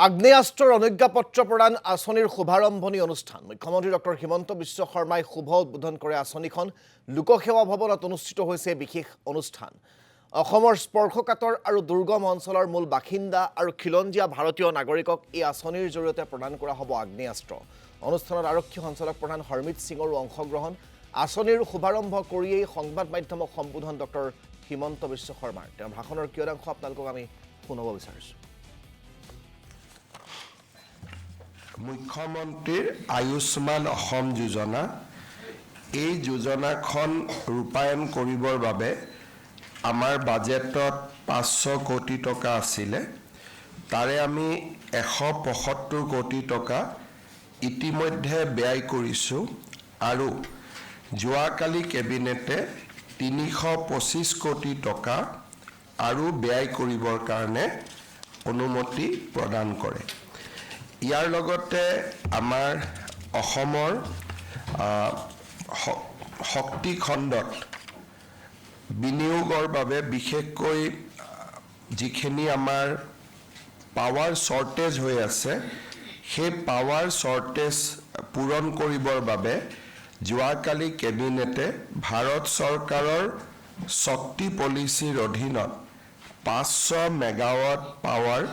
আগ্নেয়াস্ত্ৰৰ অনুজ্ঞাপত্ৰ প্ৰদান আঁচনিৰ শুভাৰম্ভণি অনুষ্ঠান মুখ্যমন্ত্ৰী ডক্টৰ হিমন্ত বিশ্ব শৰ্মাই শুভ উদ্বোধন কৰে আঁচনিখন লোকসেৱা ভৱনত অনুষ্ঠিত হৈছে বিশেষ অনুষ্ঠান অসমৰ স্পৰ্শকাতৰ আৰু দুৰ্গম অঞ্চলৰ মূল বাসিন্দা আৰু খিলঞ্জীয়া ভাৰতীয় নাগৰিকক এই আঁচনিৰ জৰিয়তে প্ৰদান কৰা হ'ব আগ্নেয়াস্ত্ৰ অনুষ্ঠানত আৰক্ষী সঞ্চালক প্ৰধান হৰমিত সিঙৰো অংশগ্ৰহণ আঁচনিৰ শুভাৰম্ভ কৰিয়েই সংবাদ মাধ্যমক সম্বোধন ডক্টৰ হিমন্ত বিশ্ব শৰ্মাৰ তেওঁৰ ভাষণৰ কিয়দাংশ আপোনালোকক আমি শুনাব বিচাৰিছোঁ মুখ্যমন্ত্ৰীৰ আয়ুষ্মান অসম যোজনা এই যোজনাখন ৰূপায়ণ কৰিবৰ বাবে আমাৰ বাজেটত 500 কোটি টকা আছিল তাৰে আমি 175 কোটি টকা ইতিমধ্যে ব্যয় কৰিছো আৰু যোৱাকালি কেবিনেটে 325 কোটি টকা আৰু ব্যয় কৰিবৰ কাৰণে অনুমতি প্ৰদান কৰে ইয়াৰ লগতে আমাৰ অসমৰ শক্তি খণ্ডত বিনিয়োগৰ বাবে বিশেষকৈ যিখিনি আমাৰ পাৱাৰ শৰ্টেজ হৈ আছে সেই পাৱাৰ শৰ্টেজ পূৰণ কৰিবৰ বাবে যোৱাকালি কেবিনেটে ভাৰত চৰকাৰৰ শক্তি পলিচিৰ অধীনত 500 মেগাৱাট পাৱাৰ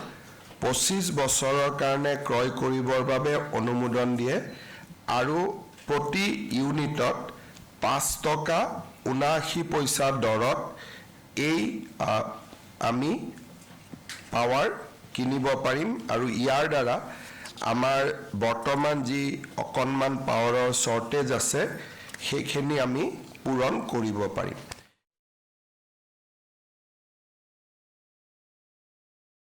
25 বছৰৰ কাৰণে ক্ৰয় কৰিবৰ বাবে অনুমোদন দিয়ে আৰু প্ৰতি ইউনিটত 5 টকা 79 পইচা দৰত এই আমি পাৱাৰ কিনিব পাৰিম আৰু ইয়াৰ দ্বাৰা আমাৰ বৰ্তমান যি অকণমান পাৱাৰৰ শৰ্টেজ আছে সেইখিনি আমি পূৰণ কৰিব পাৰিম